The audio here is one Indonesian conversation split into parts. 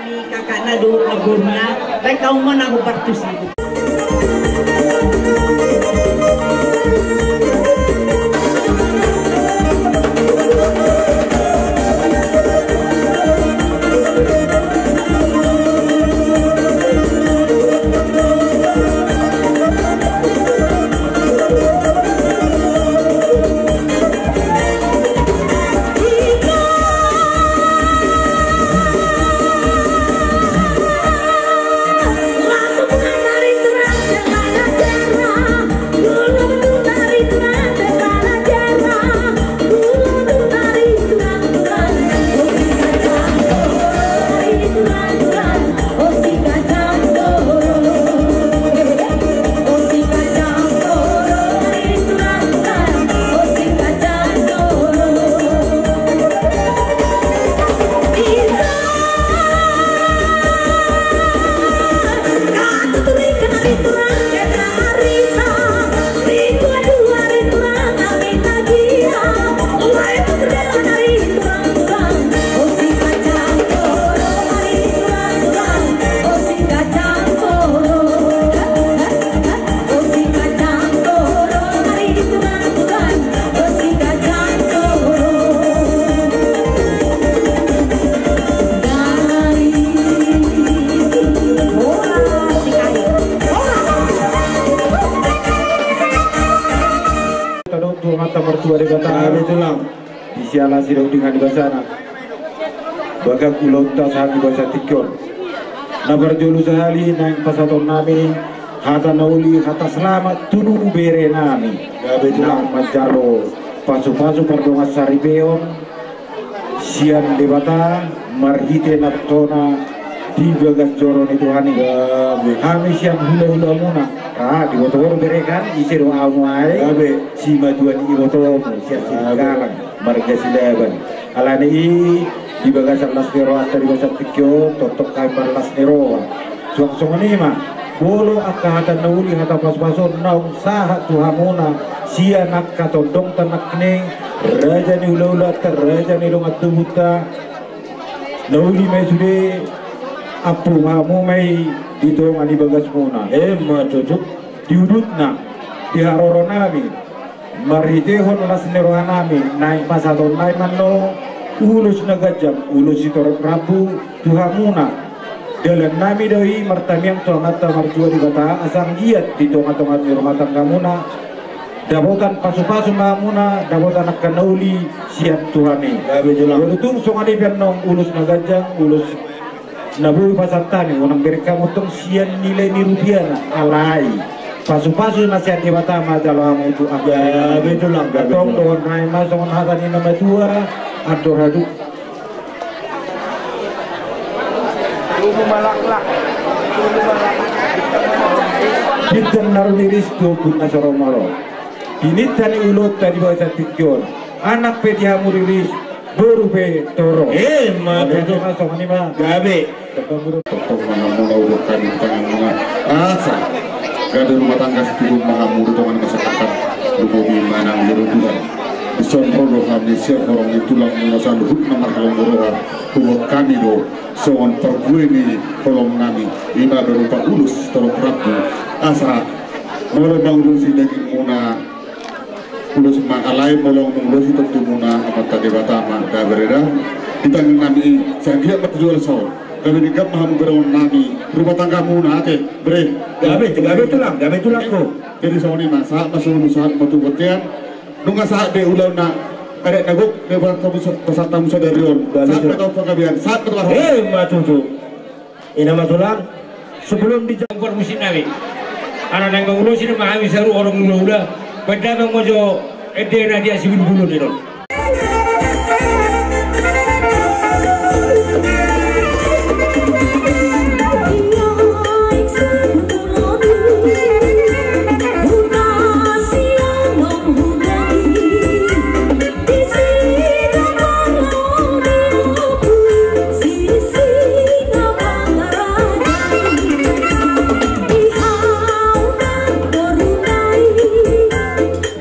Ni kakak na do agurna, baik kau mana aku partusi. mertua di kata betulang disiala sirau dengan di basana baga kulonta saat di basa tikyon nabar jolu sehali naik pasaton nami hata nauli hata selamat tunu bere nami ya betulang majaro pasu-pasu pardonga saribeon sian debata marhite naptona di bagas joron itu hani kami siang hula-hula muna di motor berekan isiro awai si majuan di motor siap galang marga silaban alani di bagas las nero atau di bagas tikyo totok kai las nero suang ini mah bolo akka hata nauli hata pas-pason naung sahat tuhamuna sia nak katondong tanak neng raja ni hula-hula raja ni longat tubuta nauli mai sude apu mamu mai dito ngani bagas muna ma cocok diudut na diharoro nami marite hon las neroha nami naik pasaton naik manno ulus nagajam ulus itor prabu tuhamuna dalam nami doi martamiang tongata marjua di kata asang giat di tongat-tongat di rumah tangga muna dabotan pasu-pasu mamuna dabotan nak kanauli siap tuhami betul songani penong ulus nagajam ulus nabu pasatani orang mereka motong sian nilai ni rupiah alai pasu-pasu nasihat di batama dalam itu agak betul lah gatong doon naik masuk hatan ini nama tua ador hadu kita naruliris tu pun nasaromaro ini tani ulot tadi bahasa tikyon anak pedia muriris baru pe toro betul masuk ini mah gabe totong mana udah kali tengah asa gada rumah tangga setuju mahamuru teman masyarakat lubogi mana berutulan bison rodo kami siap orang itulah mengasal hut nomor kolom roha buat kami do soal pergueni kolom nami lima berupa ulus tolong rabu asa mulai bang ulusi daging muna ulus makalai molong ulusi tentu muna amat tadi batama dah bereda kita nami sanggih berjual soal kami dikap maham berawon nami rumah tangga muna ate bre gabe tulang ko jadi soal ini masa masuk saat batu betian nunga saat de ulau na ada nagok de pasal tamu sadarion saat kau penggabian saat betul matutu ina matulang sebelum dicampur musim nabi anak nang ngurus ini mahami saru orang ulah pada bang mojo edena dia sibuk bulu di ron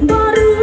Baru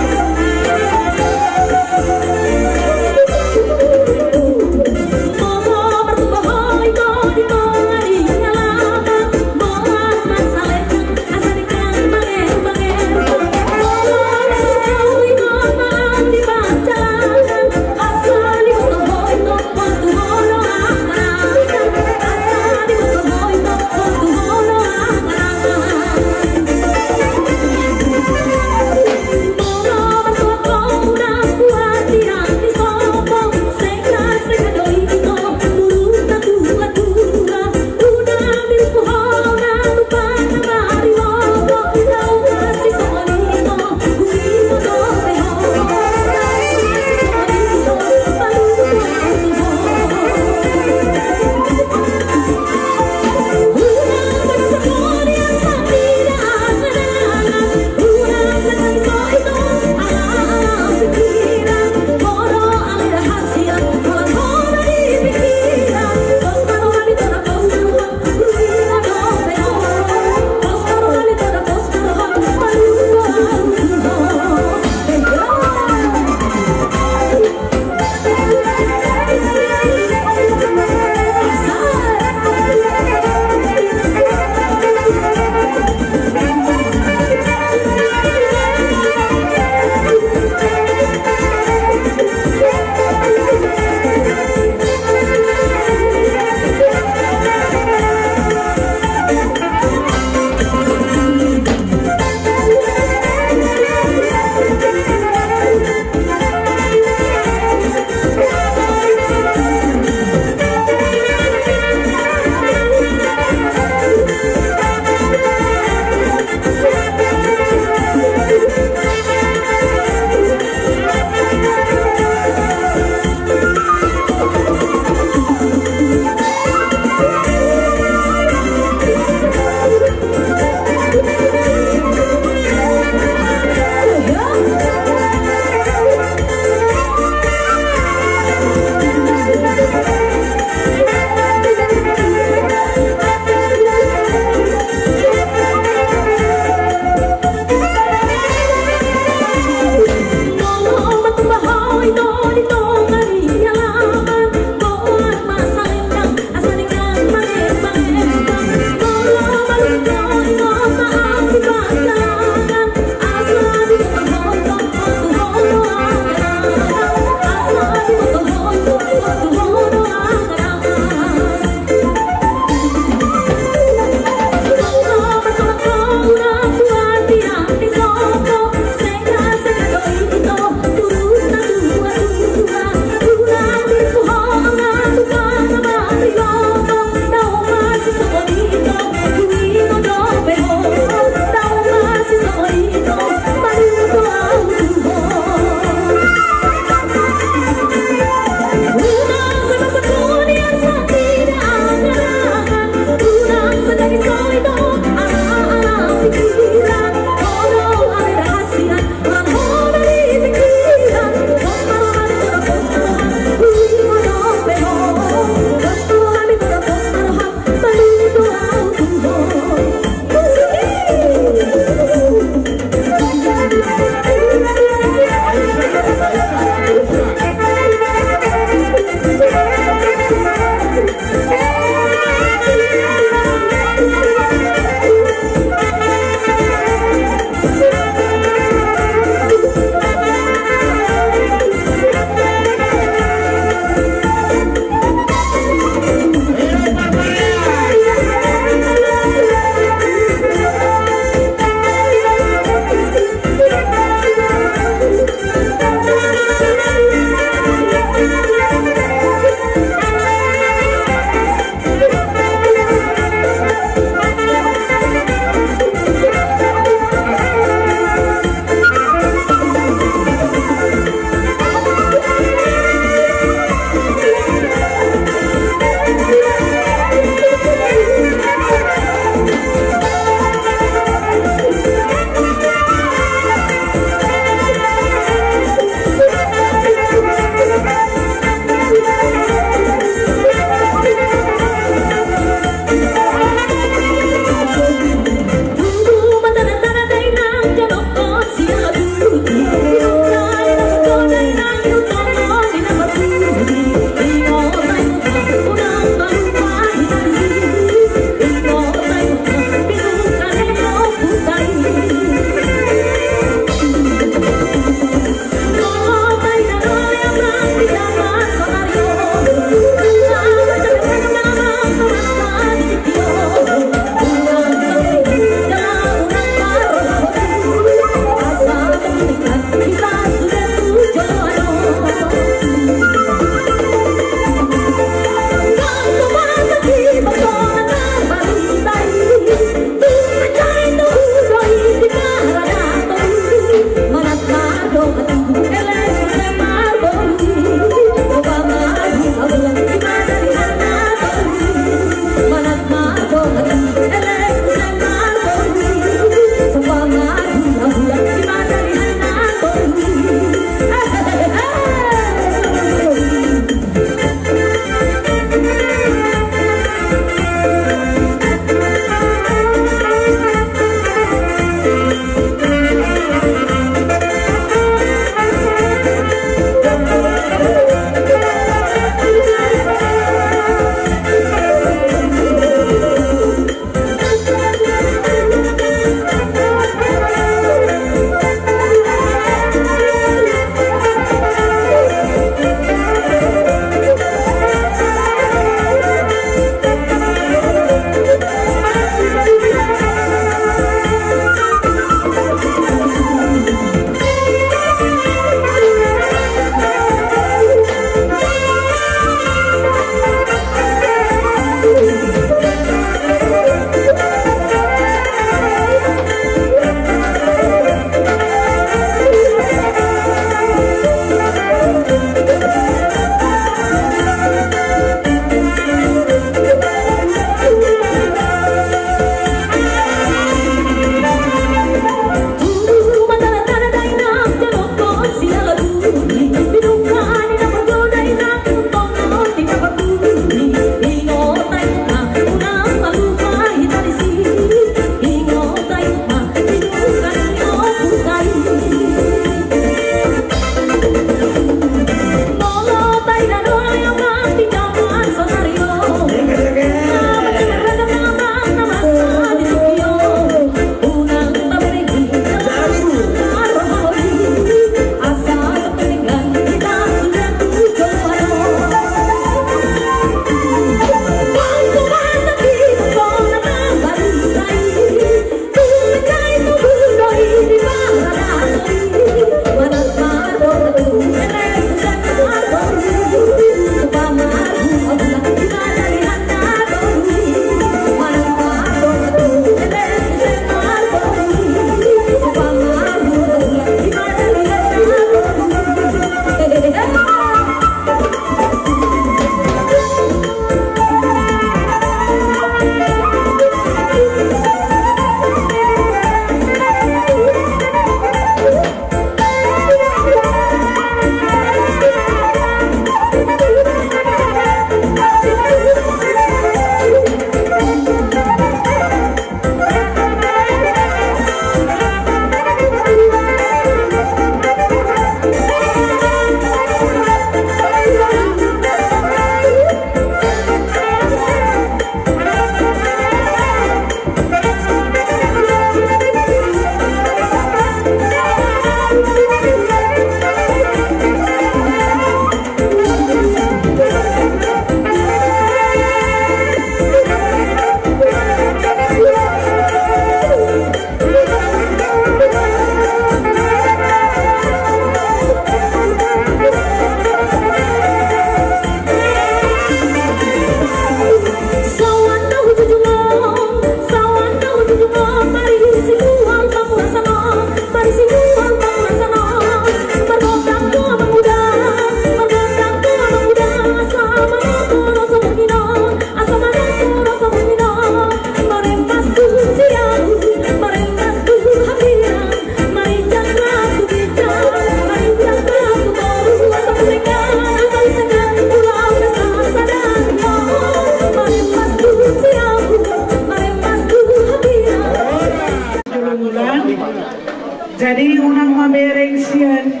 Jadi unang mabereng siyan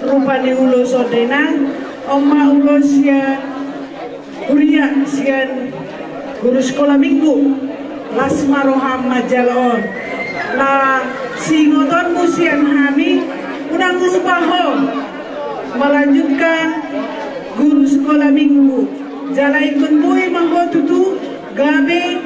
rupa ni ulo sodenang oma ulo siyan kuria siyan guru sekolah minggu Lasma Roham Majalon na singoton musian hami unang lupa ho melanjutkan guru sekolah minggu jalai kunbui maho tutu gabe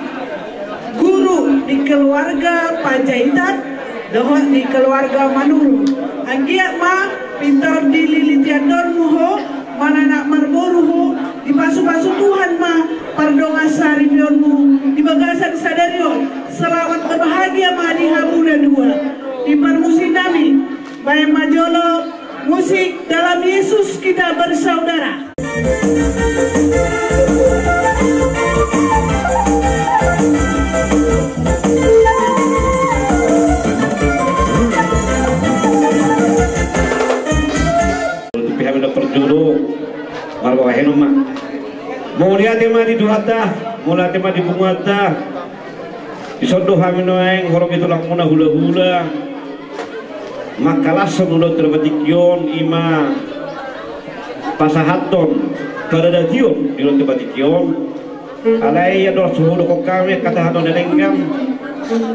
guru di keluarga Panjaitan dohot di keluarga Manuru anggiat ma pintar dililitian dor muho mana nak marboru ho di pasu-pasu Tuhan ma pardonga sari bionmu di bagasan sadario selamat berbahagia ma di hamuna dua di permusin nami bayang majolo musik dalam Yesus kita bersaudara. Mulia tema di duhata, mulia tema di bungata, isodo haminoeng horong itu lakmuna hula-hula, makalas semulut terbatikion ima pasahaton kadadakion di lot terbatikion, alai ya dor suhu kok kami kata haton denggam,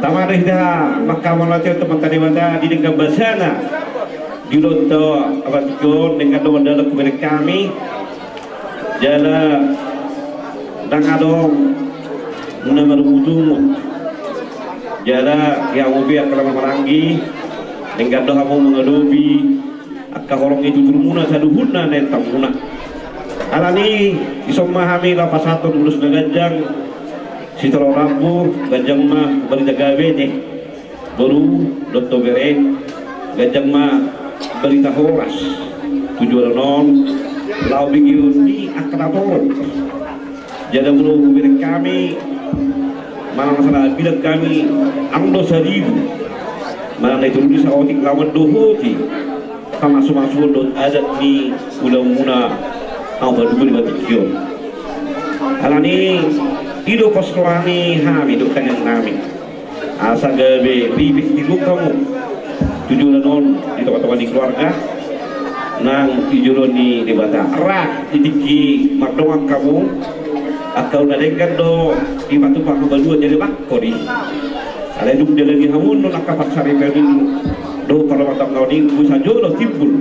tamar dah makaman latih teman tadi wada di denggam basana, di lot terbatikion dengan doa dalam kepada kami, jala dang adong muna marumutumut jara yang ubi akala marangi dengan doa mau mengadobi akka horong itu turmuna saduhuna netang muna alani iso memahami lapas satu lulus gajang si tolo rambu gajang mah berita gawe nih baru dotto bere gajang mah berita horas tujuan non lau bigiun di akratoron jadi belum bilang kami mana masalah bilang kami angdo seribu mana itu bisa otik lawan dohoti sama masuk dot adat ni ulang muna awal dulu batikio alani hidup paslani hami hidup kanyang nami asa gabe ribet di kamu tujuan non di tempat-tempat di keluarga nang tujuan ni di bata rak ditiki makdoang kamu akau nadengan do di batu paku balua jadi bakori ada duk dia lagi hamun non akka pasari perin do para matang kau ni bisa jolo timbul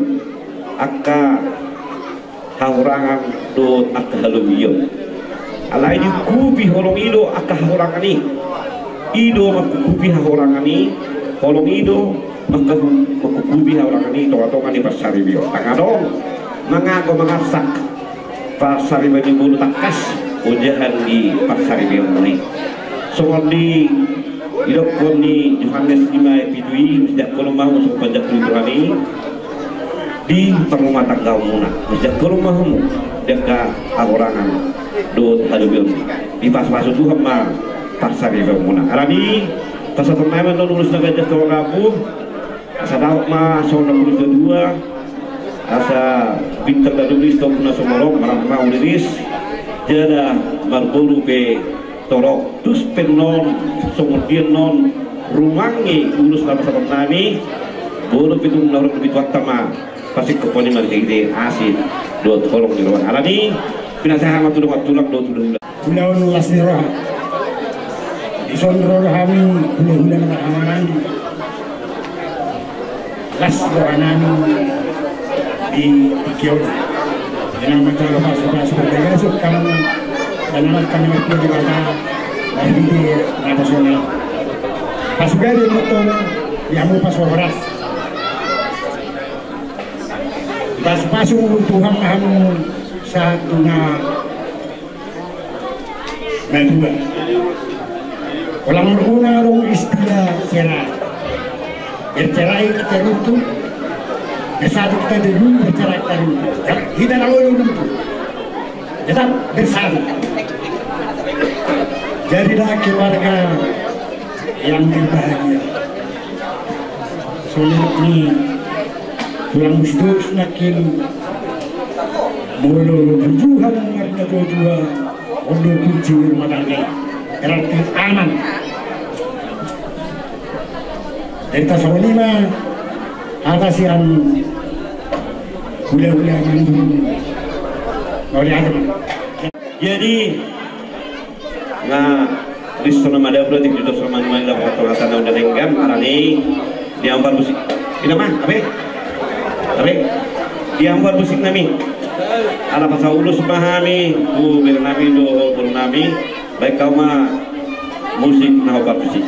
akka haurangan do akka halumiyo alai di kubi holong ido akka haurangan ni ido makukubi haurangan ni holong ido makukubi haurangan ni toa-toa ni pasari bio tangadong mangago mangasak pasari bagi bulu takas ujahan di pasari biomuni soal di idokon ni Yohanes 5 pidui sejak kolom mau sok pajak Tuhan di perumah tangga muna sejak kolom mau dekat agorangan do hadu biomuni di pas-pas Tuhan mah pasari biomuna arani pasal pertama lulus gajah tua rabu asa dauk mah soal 62 asa pintar dadulis tau puna somorong marang mau liris jada marburu pe torok tus penon kemudian non rumangi urus nama sahabat nami bolu pitung naruh lebih tua tama pasti keponi mari ide asin dua tolong di luar alani pinasah amat tulang tulang dua tulang pulau lasiro isonro kami pulau aman lasiro anani di Kiau yang mencari masuk berbagai masuk kamu dan kami waktu di kota dari di nasional pasukan di motor yang mau pas beras pas Tuhan kamu satunya kedua ulang berguna rong istilah cerai bercerai kita runtuh bersatu kita dulu bercerai kita runtuh kita lalu runtuh tetap bersatu jadilah keluarga yang berbahagia sulit ini tulang mustuk semakin mulu berjuang mengerti kedua untuk kunci rumah tangga berarti aman dari tasawuf 5 atasian hula-hula mandun oleh adam. Jadi nah Risto nama ada berarti kita sama main dalam kata-kata udah nenggam arani diambar musik. Ini mah abe diambar musik nami. Ala pasal ulus pahami bu bernami do bernami baik kau mah musik nah obat musik.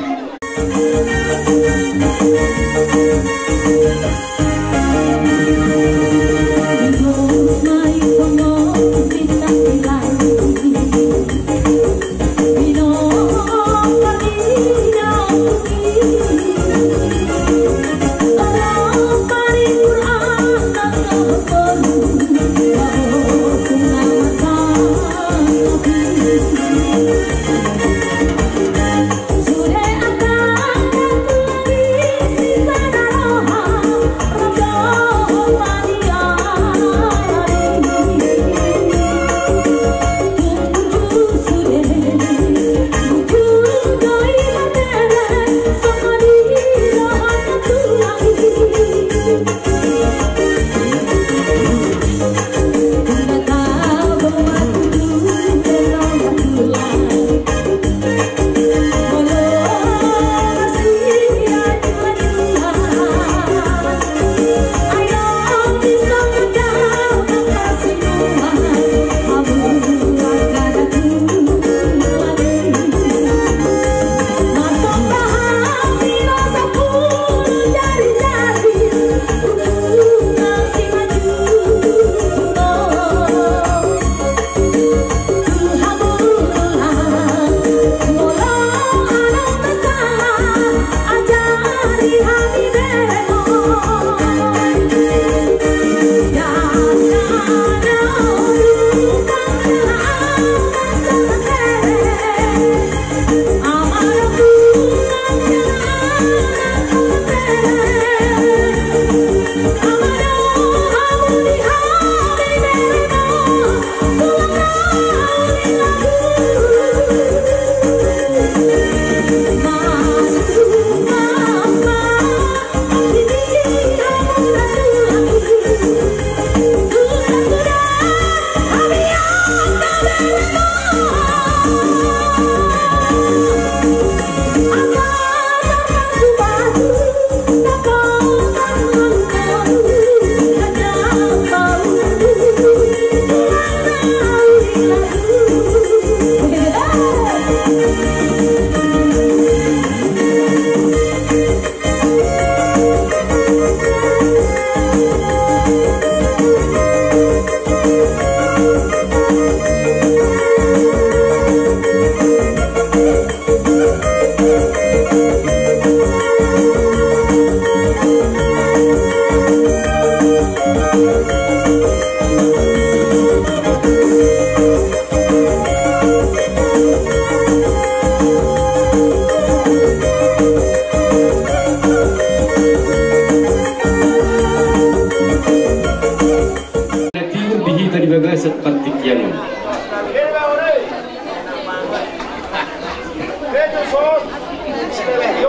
seperti kian.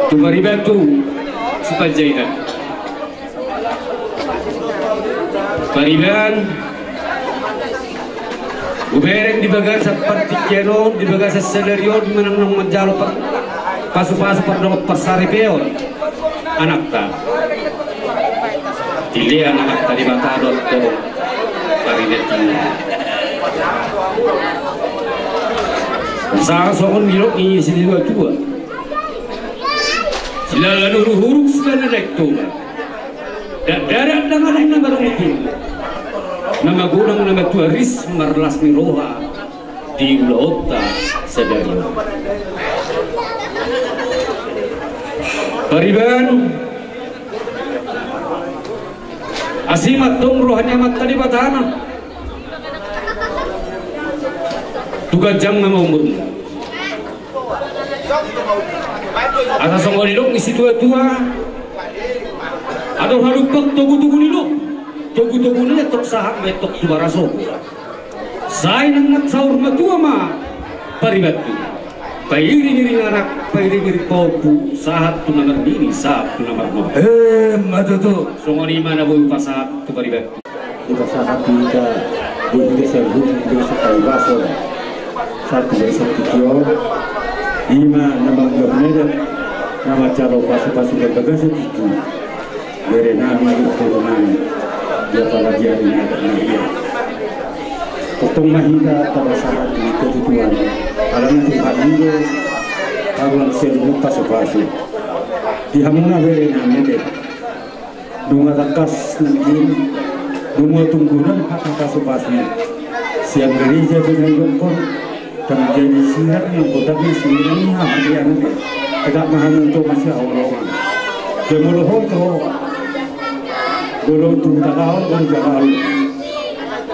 Tumaribatu Supanjaitan. Pariban Ubereng di bagan seperti kiano di bagan seselerio di mana nang menjalo pasu-pasu perdong persari peon anak ta tile anak tadi bata dot to paribetin sa soon milok ni sini dua sila lalu huruf sila rekto dan darat dengan nama itu nama gunung nama tuaris marlas miroha di Ulota Sedario. Pariban asimat tong rohanya mat tadi batana tugas jam nama umurmu atas songol ilok isi tua-tua atau halupak togu-togu ilok togu-togu nila tok sahak betok tua raso saya nang sahur matua ma paribatu Pairing-iring anak, pairing-iring popu, saat tu nomor ini, saat tu nomor no. Matutu. Songoni mana boleh pasak tu beribat. Kita saat kita boleh serbu di sekai baso. Satu dari satu kio, 5 nama gubernur, nama calon pasu-pasu berbagai itu. Dari nama turunan, dia pada jadi ada dia. Potong mahita pada saat itu tujuan. Alam Tuhan itu alam serbu pasu-pasu. Di hamuna beri nama dia. Dunga takas nanti, dunga tungguran akan pasu-pasu. Siang gereja dengan dokon dan jadi sinar yang kodaknya sendiri hama dia nanti. Tidak mahal untuk masih Allah. Kemudian tu, kalau tu tak kau, kalau jalan.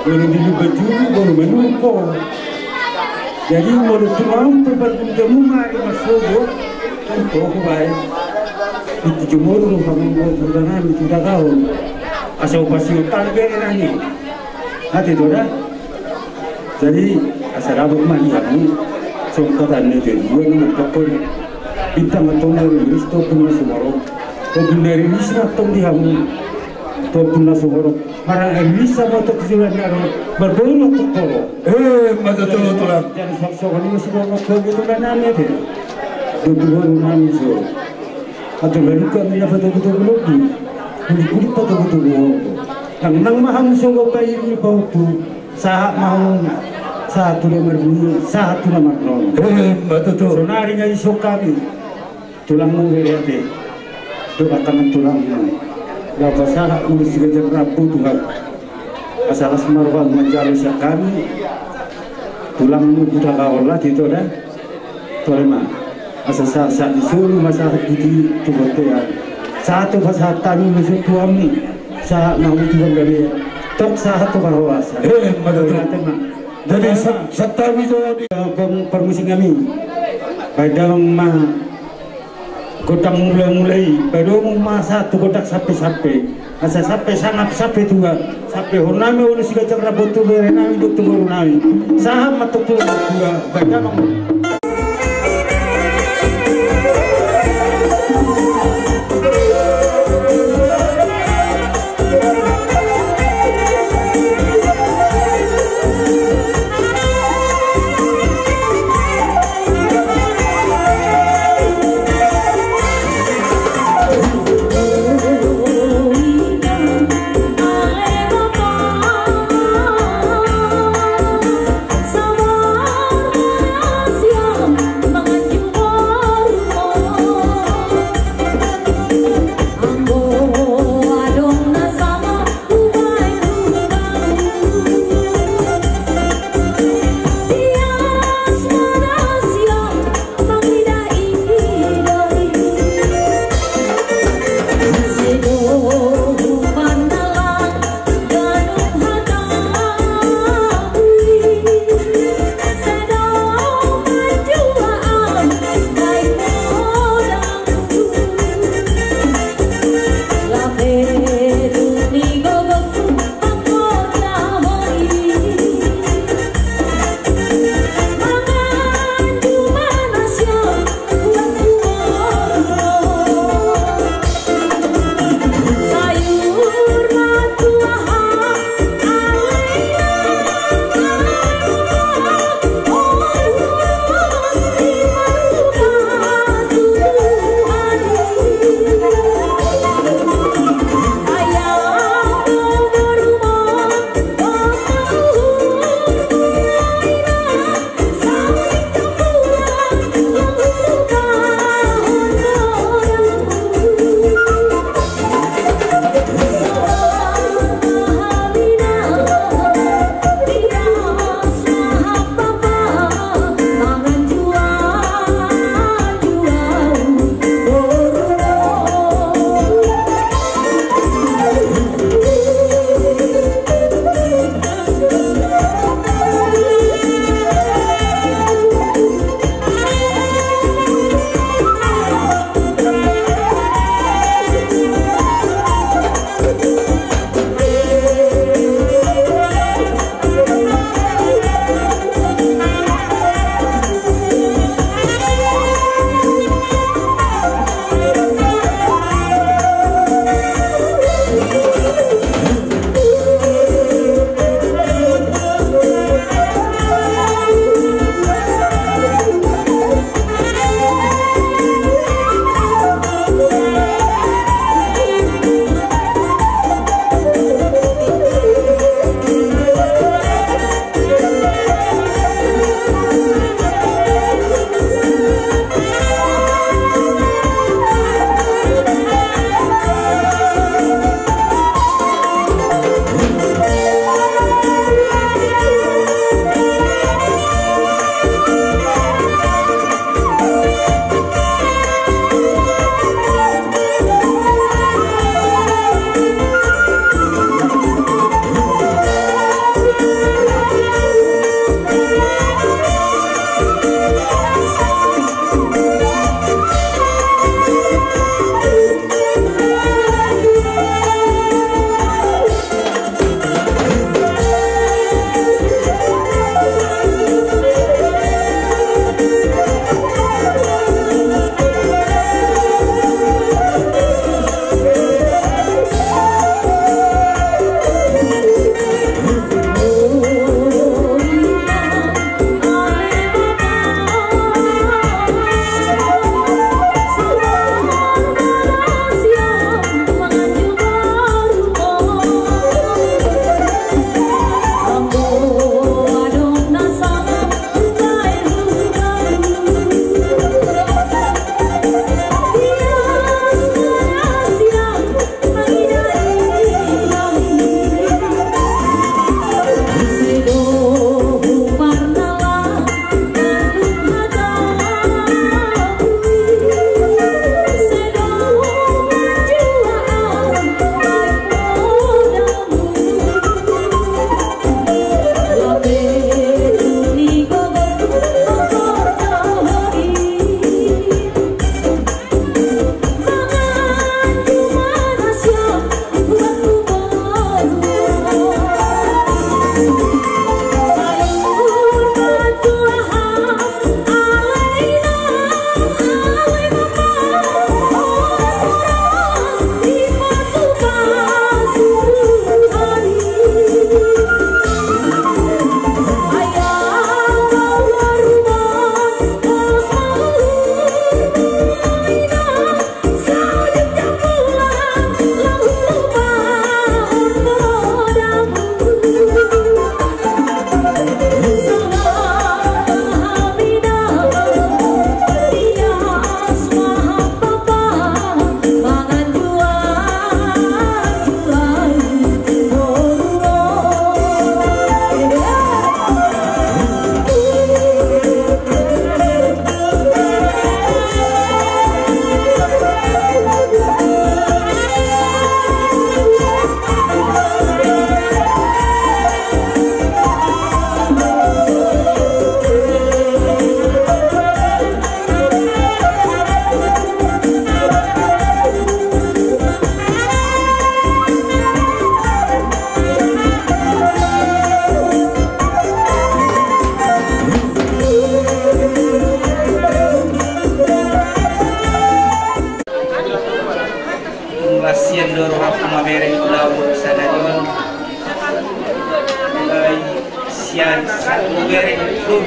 Kalau di baju, kalau menunggu. Jadi kalau tu orang bertemu mari masuk, tu baik. Itu cuma lu kamu berdangan itu tak kau. Asal pasti target lagi. Hati tu dah. Jadi asal abang mari kamu, sokatan itu dua nak kapal. Bintang atau nari stop pun masuk orang. Kalau nari misra atau dihamu, stop pun masuk orang. Marang Elisa atau tujuan orang berburu atau koro. Mata tu lah. Jangan sok-sok ni masih orang kau itu kan aneh tu. Dua nani so. Atau lalu kami dapat betul betul. Ini kulit betul betul. Nang maham sok bayi ni bau tu. Sahak mau. Satu nomor ini, satu nomor nol. Betul. Sonari jadi sok kami. Tulang mengeriati, doakan tulangmu. Dapat salah urus kejar rabu Tuhan. Asal semarwan menjadi sekami. Tulangmu kita kawal itu dah. Tolema. Asal saat disuruh masalah itu tubuhnya. Satu pasal kami masuk tuami. Saat mau Tuhan dari. Tok saat tu berhawasa. Betul. Jadi serta itu permusim kami. Padang mah. Kotak mulai baru masa tu kotak sampai asa sampai sangat sampai tua sampai honami oleh si kacang rabot tu berenami dokter honami saham atau tua baca bang. Sia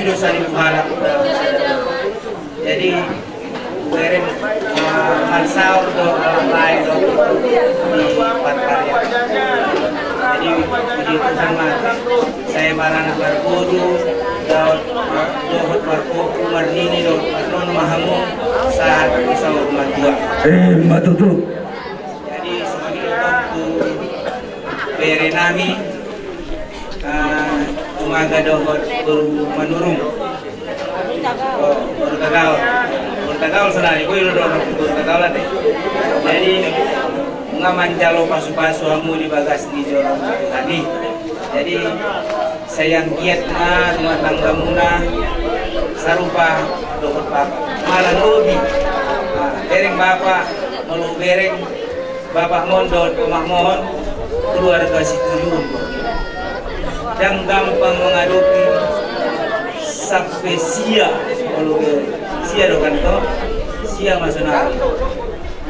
dosa di buhala. Jadi beren malsaur do lain do di Patkarya. Jadi puji Tuhan mati. Saya barana berguru dohot berkuku marnini do non mahamu saat isaur matua. Matutu. Jadi sebagai waktu berenami umaga dohot baru menurung. Bertagaul senari, gue udah bertagaul deh. Jadi ngaman jalo pasu-pasu hamu di bagas di jorong tadi. Jadi sayang giat na rumah tangga muna sarupa dohot bapak malah lobi. Bereng bapak malu bereng bapak mondot rumah mohon keluarga si tuyun. Dan gampang mengaduki sampai sia kalau sia dokan to sia masuna.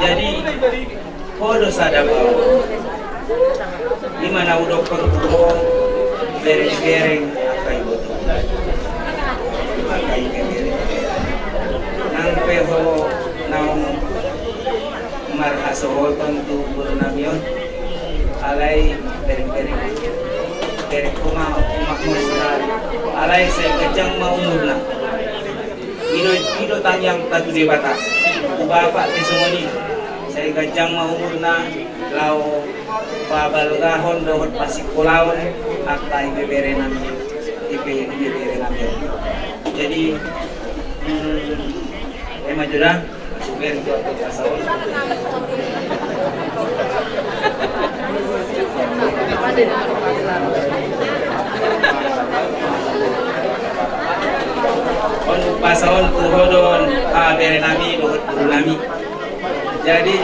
Jadi podo sadabau di mana udah perlu bereng-bereng apa itu pakai bereng nang peho naung marhaso tentu bernamion alai bereng-bereng bereng rumah musnah alai saya kejang mau murna ido tanjang tatu di bata bapak tesongoni saya kejang mau murna lau babal gahon dohot pasik kulawan akta ibebere nami ibebere nami. Jadi majudah sugen buat pasaul pasaon kuhodon bere nami dohot guru nami. Jadi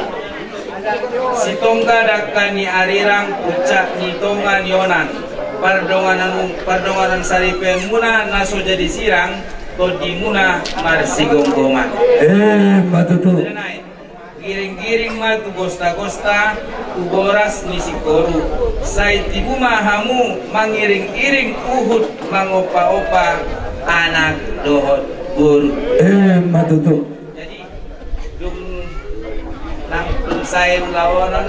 si tongga dakani arirang pucak ni tonga nionan pardonganan saripen muna naso jadi sirang todi muna marsigonggongan matutu giring-giring matu gosta-gosta uboras nisi koru sai tibuma hamu mangiring-iring uhud mangopa-opa anak dohot guru matutu. Jadi dum langsung saya lawanan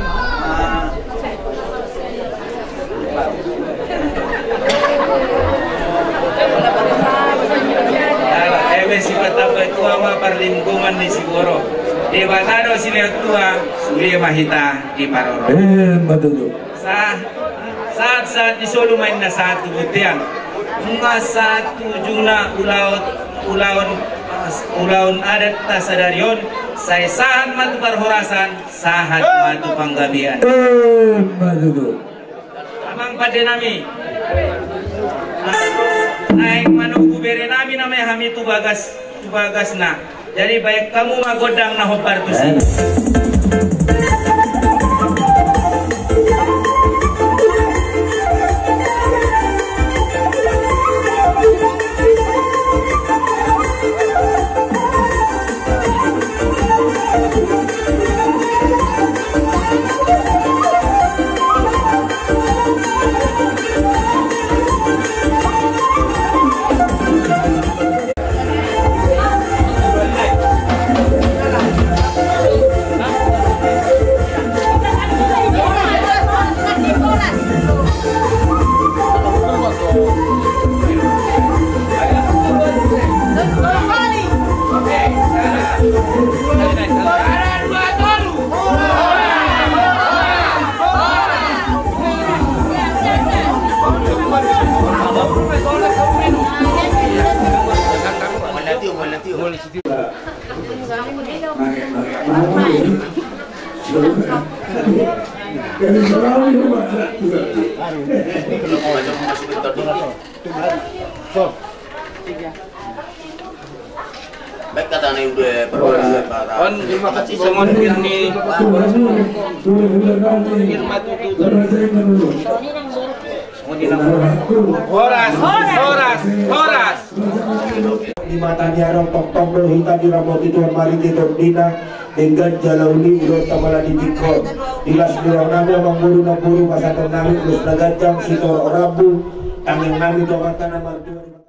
sifat apa tua ma perlingkungan di Sigoro di Batado sini tua Surya Mahita di Paroro saat di Solo main na satu butian mga satu jumlah ulaun adat tasadarion saya sahat matu perhorasan sahat matu panggabian amang pada nami naik manuku bere nami namanya kami tu bagas na. Jadi baik kamu magodang na hopar tu sih. Baik kata nih udah perwira on semon ini horas di matanya rompok tombol hitam di rambut Tuhan mari kita dina dengan jalauli udah tamala di tikon dilas dirang nami abang buru pasatan nami terus nagajang sitor rabu tanging nami doang tanah martua